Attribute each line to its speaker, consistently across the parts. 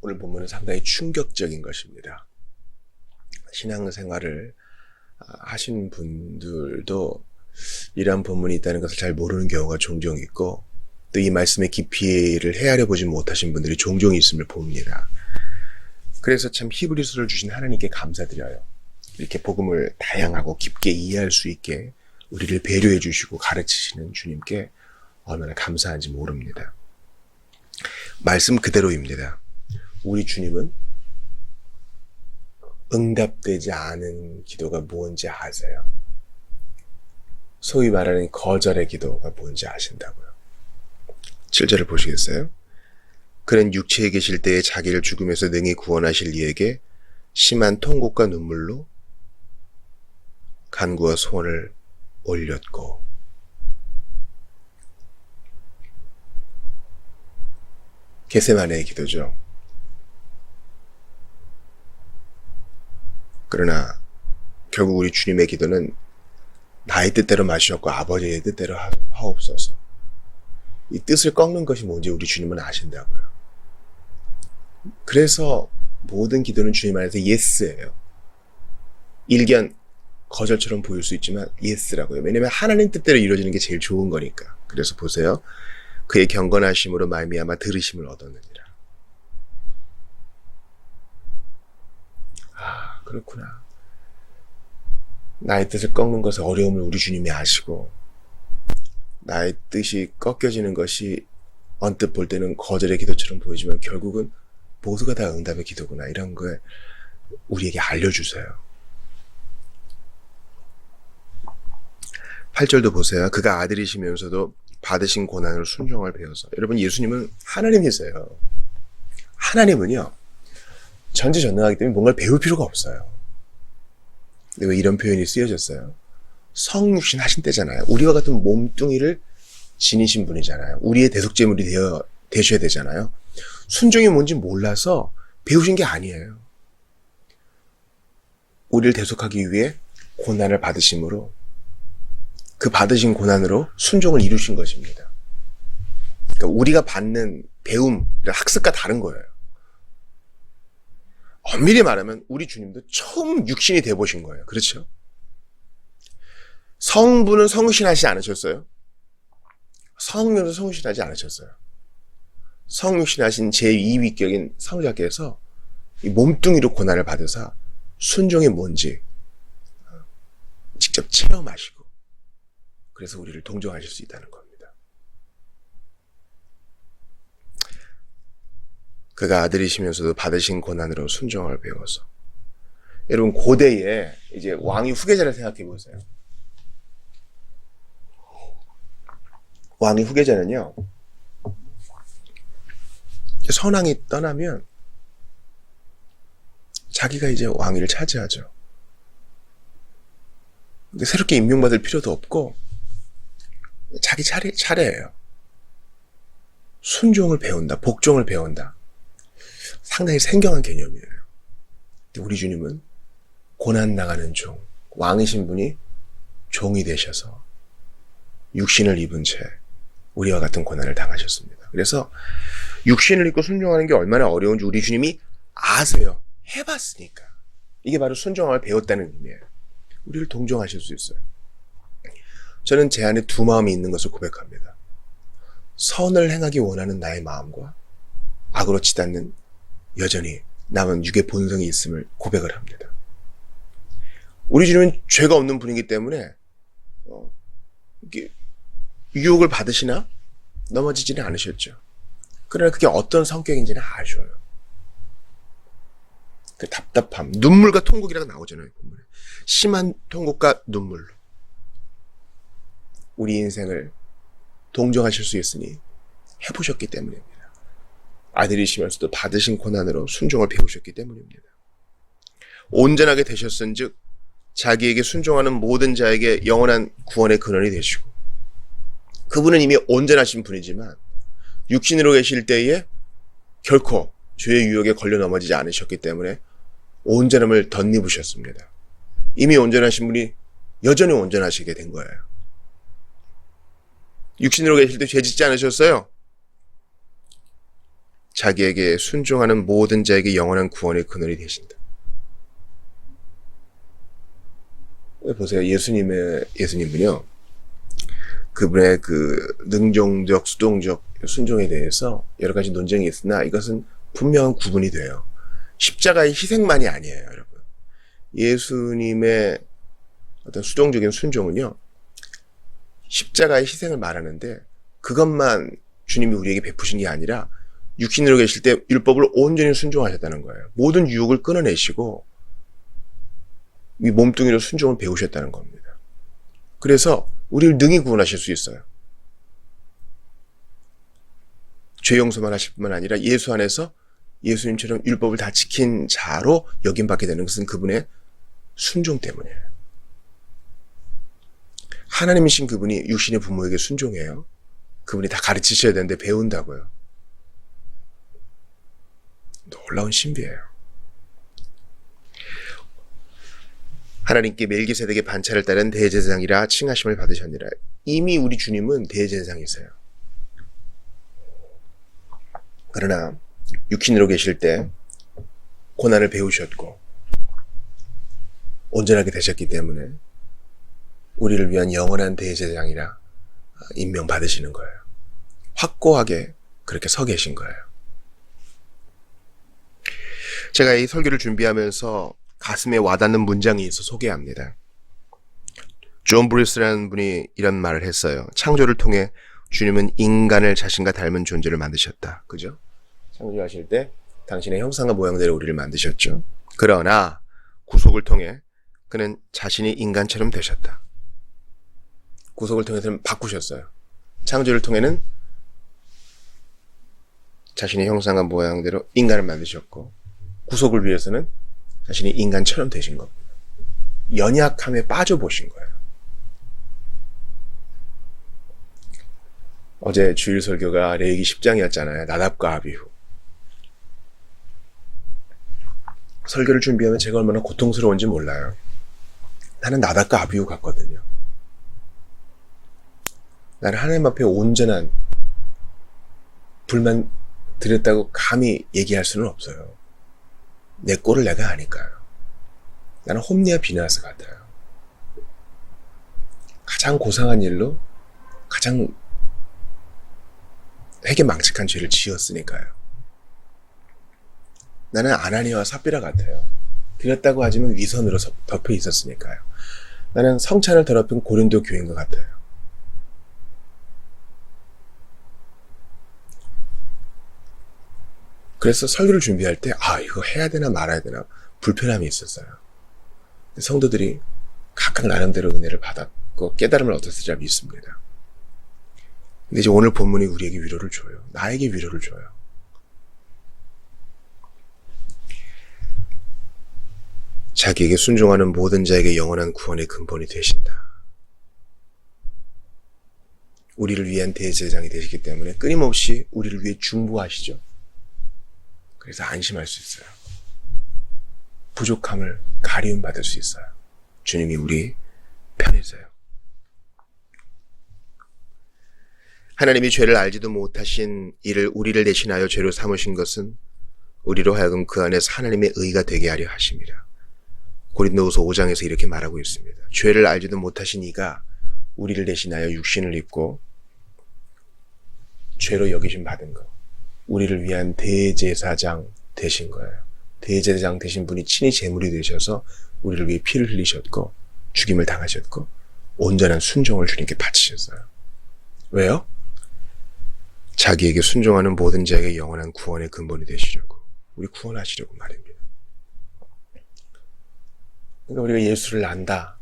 Speaker 1: 오늘 본문은 상당히 충격적인 것입니다. 신앙생활을 하신 분들도 이러한 본문이 있다는 것을 잘 모르는 경우가 종종 있고, 또 이 말씀의 깊이를 헤아려 보지 못하신 분들이 종종 있음을 봅니다. 그래서 참 히브리서를 주신 하나님께 감사드려요. 이렇게 복음을 다양하고 깊게 이해할 수 있게 우리를 배려해 주시고 가르치시는 주님께 얼마나 감사한지 모릅니다. 말씀 그대로입니다. 우리 주님은 응답되지 않은 기도가 뭔지 아세요? 소위 말하는 거절의 기도가 뭔지 아신다고요. 7절을 보시겠어요? 그는 육체에 계실 때에 자기를 죽음에서 능히 구원하실 이에게 심한 통곡과 눈물로 간구와 소원을 올렸고, 겟세마네의 기도죠. 그러나 결국 우리 주님의 기도는 나의 뜻대로 마시옵고 아버지의 뜻대로 하옵소서. 이 뜻을 꺾는 것이 뭔지 우리 주님은 아신다고요. 그래서 모든 기도는 주님 안에서 예스예요. 일견 거절처럼 보일 수 있지만 예스라고요. 왜냐하면 하나님 뜻대로 이루어지는 게 제일 좋은 거니까. 그래서 보세요. 그의 경건하심으로 말미암아 들으심을 얻었느니라. 아, 그렇구나. 나의 뜻을 꺾는 것의 어려움을 우리 주님이 아시고, 나의 뜻이 꺾여지는 것이 언뜻 볼 때는 거절의 기도처럼 보이지만 결국은 모두가 다 응답의 기도구나, 이런 걸 우리에게 알려주세요. 8절도 보세요. 그가 아들이시면서도 받으신 고난을 순종을 배워서. 여러분, 예수님은 하나님이세요. 하나님은요, 전지전능하기 때문에 뭔가를 배울 필요가 없어요. 근데 왜 이런 표현이 쓰여졌어요? 성육신 하신 때잖아요. 우리와 같은 몸뚱이를 지니신 분이잖아요. 우리의 대속제물이 되셔야 되잖아요. 순종이 뭔지 몰라서 배우신 게 아니에요. 우리를 대속하기 위해 고난을 받으심으로, 그 받으신 고난으로 순종을 이루신 것입니다. 그러니까 우리가 받는 배움, 학습과 다른 거예요. 엄밀히 말하면 우리 주님도 처음 육신이 돼보신 거예요. 그렇죠? 성부는 성육신하지 않으셨어요? 성령도 성육신하지 않으셨어요? 성육신하신 제2위격인 성자께서 이 몸뚱이로 고난을 받으사 순종이 뭔지 직접 체험하시고, 그래서 우리를 동정하실 수 있다는 겁니다. 그가 아들이시면서도 받으신 고난으로 순종을 배워서. 여러분, 고대에 이제 왕이 후계자를 생각해 보세요. 왕이 후계자는요, 선왕이 떠나면 자기가 이제 왕위를 차지하죠. 근데 새롭게 임명받을 필요도 없고 자기 차례예요. 순종을 배운다, 복종을 배운다. 상당히 생경한 개념이에요. 근데 우리 주님은 고난당하는 종, 왕이신 분이 종이 되셔서 육신을 입은 채 우리와 같은 고난을 당하셨습니다. 그래서 육신을 입고 순종하는 게 얼마나 어려운지 우리 주님이 아세요. 해봤으니까. 이게 바로 순종함을 배웠다는 의미예요. 우리를 동정하실 수 있어요. 저는 제 안에 두 마음이 있는 것을 고백합니다. 선을 행하기 원하는 나의 마음과 악으로 치닫는 여전히 남은 육의 본성이 있음을 고백을 합니다. 우리 주님은 죄가 없는 분이기 때문에 유혹을 받으시나 넘어지지는 않으셨죠. 그러나 그게 어떤 성격인지는 아셔요. 그 답답함, 눈물과 통곡이라고 나오잖아요. 본문에. 심한 통곡과 눈물로 우리 인생을 동정하실 수 있으니 해보셨기 때문입니다. 아들이시면서도 받으신 고난으로 순종을 배우셨기 때문입니다. 온전하게 되셨은즉 자기에게 순종하는 모든 자에게 영원한 구원의 근원이 되시고, 그분은 이미 온전하신 분이지만 육신으로 계실 때에 결코 죄의 유혹에 걸려 넘어지지 않으셨기 때문에 온전함을 덧입으셨습니다. 이미 온전하신 분이 여전히 온전하시게 된 거예요. 육신으로 계실 때 죄 짓지 않으셨어요? 자기에게 순종하는 모든 자에게 영원한 구원의 근원이 되신다. 보세요. 예수님은요, 그분의 그 능동적, 수동적 순종에 대해서 여러 가지 논쟁이 있으나 이것은 분명한 구분이 돼요. 십자가의 희생만이 아니에요, 여러분. 예수님의 어떤 수동적인 순종은요, 십자가의 희생을 말하는데 그것만 주님이 우리에게 베푸신 게 아니라 육신으로 계실 때 율법을 온전히 순종하셨다는 거예요. 모든 유혹을 끊어내시고 이 몸뚱이로 순종을 배우셨다는 겁니다. 그래서 우리를 능히 구원하실 수 있어요. 죄 용서만 하실 뿐만 아니라 예수 안에서 예수님처럼 율법을 다 지킨 자로 여김받게 되는 것은 그분의 순종 때문이에요. 하나님이신 그분이 육신의 부모에게 순종해요. 그분이 다 가르치셔야 되는데 배운다고요. 놀라운 신비예요. 하나님께 멜기세덱의 반차를 따른 대제사장이라 칭하심을 받으셨느니라. 이미 우리 주님은 대제사장이세요. 그러나 육신으로 계실 때 고난을 배우셨고 온전하게 되셨기 때문에 우리를 위한 영원한 대제사장이라 임명받으시는 거예요. 확고하게 그렇게 서 계신 거예요. 제가 이 설교를 준비하면서 가슴에 와닿는 문장이 있어 소개합니다. 존 브루스라는 분이 이런 말을 했어요. 창조를 통해 주님은 인간을 자신과 닮은 존재를 만드셨다. 그죠? 창조하실 때 당신의 형상과 모양대로 우리를 만드셨죠. 그러나 구속을 통해 그는 자신이 인간처럼 되셨다. 구속을 통해서는 바꾸셨어요. 창조를 통해는 자신의 형상과 모양대로 인간을 만드셨고 구속을 위해서는 자신이 인간처럼 되신 겁니다. 연약함에 빠져보신 거예요. 어제 주일 설교가 레위기 10장이었잖아요. 나답과 아비후. 설교를 준비하면 제가 얼마나 고통스러운지 몰라요. 나는 나답과 아비후 같거든요. 나는 하나님 앞에 온전한 불만 드렸다고 감히 얘기할 수는 없어요. 내 꼴을 내가 아니까요. 나는 홈리와 비나스 같아요. 가장 고상한 일로 가장 되게 망측한 죄를 지었으니까요. 나는 아나니아와 삽비라 같아요. 드렸다고 하지만 위선으로 덮여 있었으니까요. 나는 성찬을 더럽힌 고린도 교인과 같아요. 그래서 설교를 준비할 때 이거 해야 되나 말아야 되나 불편함이 있었어요. 성도들이 각각 나름대로 은혜를 받았고 깨달음을 얻었으리라 믿습니다. 근데 이제 오늘 본문이 우리에게 위로를 줘요. 나에게 위로를 줘요. 자기에게 순종하는 모든 자에게 영원한 구원의 근본이 되신다. 우리를 위한 대제사장이 되시기 때문에 끊임없이 우리를 위해 중보하시죠. 그래서 안심할 수 있어요. 부족함을 가리움 받을 수 있어요. 주님이 우리 편이세요. 하나님이 죄를 알지도 못하신 이를 우리를 대신하여 죄로 삼으신 것은 우리로 하여금 그 안에서 하나님의 의가 되게 하려 하심이라. 고린도후서 5장에서 이렇게 말하고 있습니다. 죄를 알지도 못하신 이가 우리를 대신하여 육신을 입고 죄로 여기심 받은 것, 우리를 위한 대제사장 되신 거예요. 대제사장 되신 분이 친히 제물이 되셔서 우리를 위해 피를 흘리셨고 죽임을 당하셨고 온전한 순종을 주님께 바치셨어요. 왜요? 자기에게 순종하는 모든 자에게 영원한 구원의 근본이 되시려고, 우리 구원하시려고 말입니다. 그러니까 우리가 예수를 안다,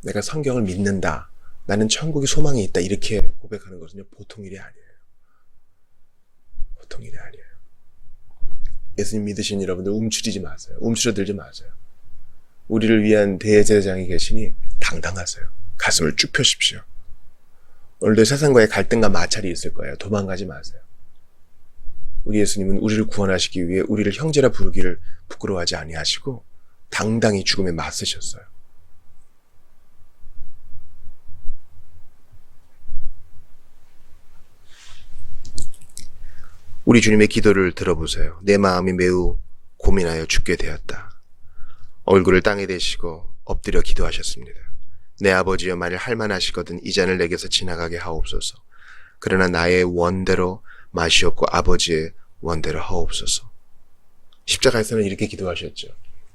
Speaker 1: 내가 성경을 믿는다, 나는 천국에 소망이 있다 이렇게 고백하는 것은요 보통 일이 아니에요. 보통 일이 아니에요. 예수님 믿으신 여러분들 움츠리지 마세요. 움츠러들지 마세요. 우리를 위한 대제사장이 계시니 당당하세요. 가슴을 쭉 펴십시오. 오늘도 세상과의 갈등과 마찰이 있을 거예요. 도망가지 마세요. 우리 예수님은 우리를 구원하시기 위해 우리를 형제라 부르기를 부끄러워하지 아니하시고 당당히 죽음에 맞서셨어요. 우리 주님의 기도를 들어보세요. 내 마음이 매우 고민하여 죽게 되었다. 얼굴을 땅에 대시고 엎드려 기도하셨습니다. 내 아버지여, 만일 할만하시거든 이 잔을 내게서 지나가게 하옵소서. 그러나 나의 원대로 마시옵고 아버지의 원대로 하옵소서. 십자가에서는 이렇게 기도하셨죠.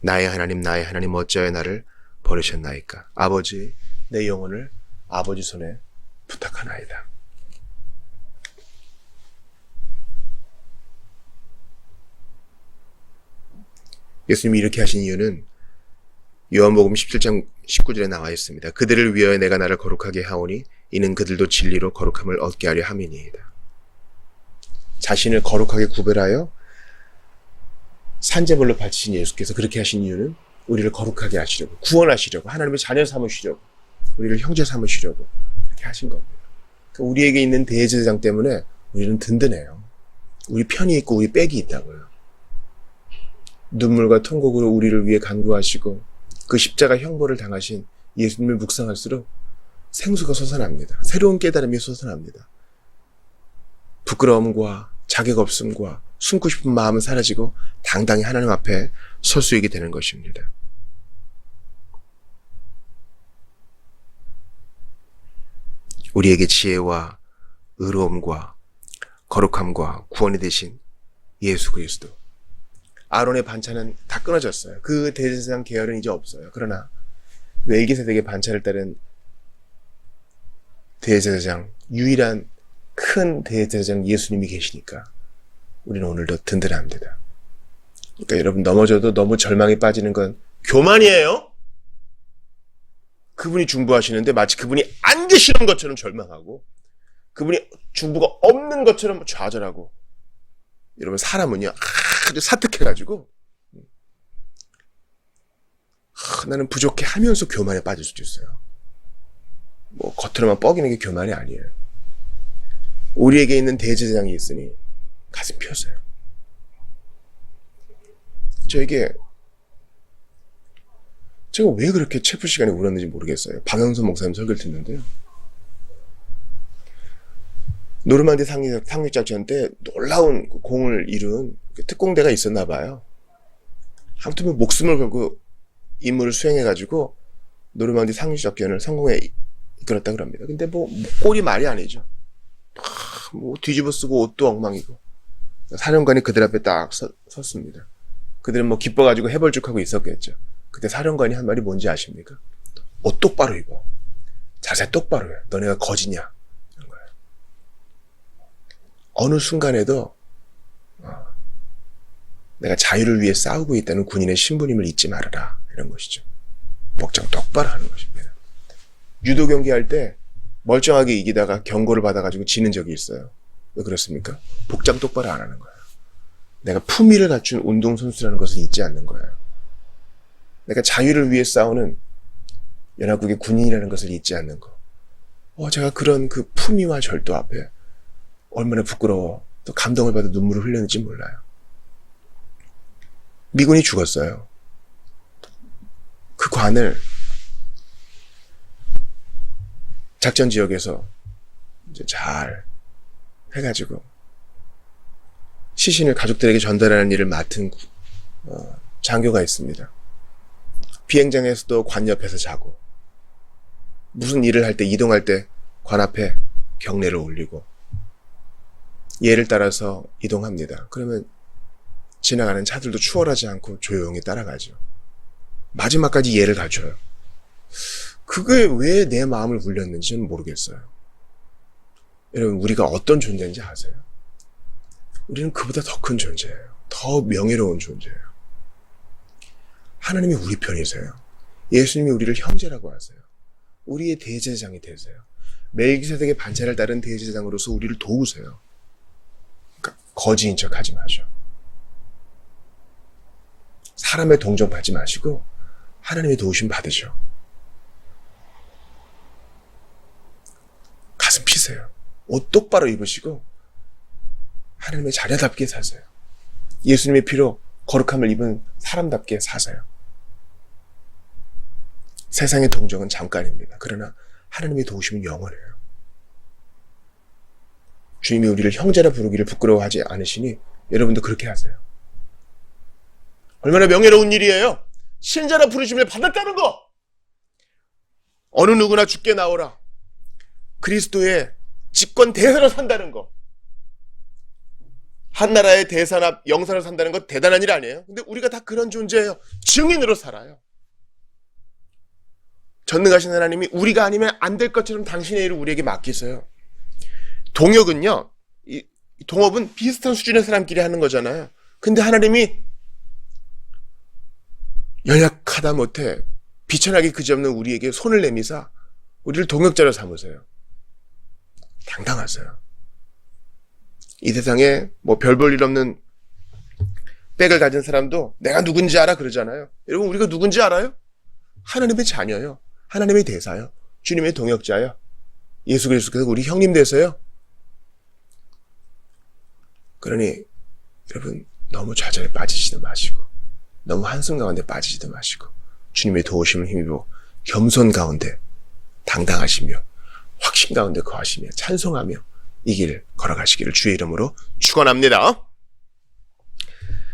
Speaker 1: 나의 하나님 어찌하여 나를 버리셨나이까. 아버지, 내 영혼을 아버지 손에 부탁하나이다. 예수님이 이렇게 하신 이유는 요한복음 17장 19절에 나와 있습니다. 그들을 위하여 내가 나를 거룩하게 하오니 이는 그들도 진리로 거룩함을 얻게 하려 함이니이다. 자신을 거룩하게 구별하여 산재물로 바치신 예수께서 그렇게 하신 이유는 우리를 거룩하게 하시려고, 구원하시려고, 하나님의 자녀 삼으시려고, 우리를 형제 삼으시려고 그렇게 하신 겁니다. 그러니까 우리에게 있는 대제사장 때문에 우리는 든든해요. 우리 편이 있고 우리 빽이 있다고요. 눈물과 통곡으로 우리를 위해 간구하시고 그 십자가 형벌을 당하신 예수님을 묵상할수록 생수가 솟아납니다. 새로운 깨달음이 솟아납니다. 부끄러움과 자격 없음과 숨고 싶은 마음은 사라지고 당당히 하나님 앞에 설 수 있게 되는 것입니다. 우리에게 지혜와 의로움과 거룩함과 구원이 되신 예수 그리스도. 아론의 반차는 다 끊어졌어요. 그 대제사장 계열은 이제 없어요. 그러나 멜기세덱의 반차를 따른 대제사장, 유일한 큰 대제사장 예수님이 계시니까 우리는 오늘도 든든합니다. 그러니까 여러분, 넘어져도 너무 절망에 빠지는 건 교만이에요. 그분이 중보하시는데 마치 그분이 안 계시는 것처럼 절망하고 그분이 중보가 없는 것처럼 좌절하고. 여러분, 사람은요 아주 사특해가지고 나는 부족해 하면서 교만에 빠질 수도 있어요. 뭐 겉으로만 뻐기는 게 교만이 아니에요. 우리에게 있는 대제사장이 있으니 가슴 펴세요. 제가 왜 그렇게 체프 시간에 울었는지 모르겠어요. 박영선 목사님 설교를 듣는데요. 노르만디 상륙작전 때 놀라운 공을 이룬 특공대가 있었나 봐요. 아무튼 뭐 목숨을 걸고 임무를 수행해가지고 노르만디 상륙작전을 성공에 이끌었다 그럽니다. 근데 뭐 꼴이 말이 아니죠. 뭐 뒤집어 쓰고 옷도 엉망이고. 사령관이 그들 앞에 딱 섰습니다. 그들은 뭐 기뻐가지고 해벌죽하고 있었겠죠. 그때 사령관이 한 말이 뭔지 아십니까? 옷 똑바로 입어. 자세 똑바로 해. 너네가 거지냐? 이런 거예요. 어느 순간에도 내가 자유를 위해 싸우고 있다는 군인의 신분임을 잊지 말아라. 이런 것이죠. 복장 똑바로 하는 것입니다. 유도 경기할 때 멀쩡하게 이기다가 경고를 받아가지고 지는 적이 있어요. 왜 그렇습니까? 복장 똑바로 안 하는 거예요. 내가 품위를 갖춘 운동선수라는 것을 잊지 않는 거예요. 내가 자유를 위해 싸우는 연합국의 군인이라는 것을 잊지 않는 거. 제가 그런 그 품위와 절도 앞에 얼마나 부끄러워 또 감동을 받아 눈물을 흘렸는지 몰라요. 미군이 죽었어요. 그 관을 작전 지역에서 이제 잘 해가지고 시신을 가족들에게 전달하는 일을 맡은 장교가 있습니다. 비행장에서도 관 옆에서 자고 무슨 일을 할 때 이동할 때 관 앞에 경례를 올리고 예를 따라서 이동합니다. 그러면 지나가는 차들도 추월하지 않고 조용히 따라가죠. 마지막까지 예를 갖춰요. 그게 왜 내 마음을 울렸는지는 모르겠어요. 여러분, 우리가 어떤 존재인지 아세요? 우리는 그보다 더 큰 존재예요. 더 명예로운 존재예요. 하나님이 우리 편이세요. 예수님이 우리를 형제라고 하세요. 우리의 대제사장이 되세요. 멜기세덱의 반차를 따른 대제사장으로서 우리를 도우세요. 그러니까 거지인 척 하지 마죠. 사람의 동정 받지 마시고 하나님의 도우심 받으셔. 가슴 피세요. 옷 똑바로 입으시고 하나님의 자녀답게 사세요. 예수님의 피로 거룩함을 입은 사람답게 사세요. 세상의 동정은 잠깐입니다. 그러나 하나님의 도우심은 영원해요. 주님이 우리를 형제라 부르기를 부끄러워하지 않으시니 여러분도 그렇게 하세요. 얼마나 명예로운 일이에요. 신자라 부르심을 받았다는 거. 어느 누구나 주께 나오라. 그리스도의 집권 대사로 산다는 거. 한 나라의 대사나 영사로 산다는 건 대단한 일 아니에요. 근데 우리가 다 그런 존재예요. 증인으로 살아요. 전능하신 하나님이 우리가 아니면 안 될 것처럼 당신의 일을 우리에게 맡기세요. 동역은요, 이 동업은 비슷한 수준의 사람끼리 하는 거잖아요. 근데 하나님이 연약하다 못해 비천하기 그지없는 우리에게 손을 내미사 우리를 동역자로 삼으세요. 당당하세요. 이 세상에 뭐 별 볼 일 없는 백을 가진 사람도 내가 누군지 알아 그러잖아요. 여러분, 우리가 누군지 알아요? 하나님의 자녀요. 하나님의 대사요. 주님의 동역자요. 예수 그리스도께서 우리 형님 되세요. 그러니 여러분, 너무 좌절에 빠지지도 마시고 너무 한숨 가운데 빠지지도 마시고 주님의 도우심을 힘입어 겸손 가운데 당당하시며 확신 가운데 거하시며 찬송하며 이 길 걸어가시기를 주의 이름으로 축원합니다.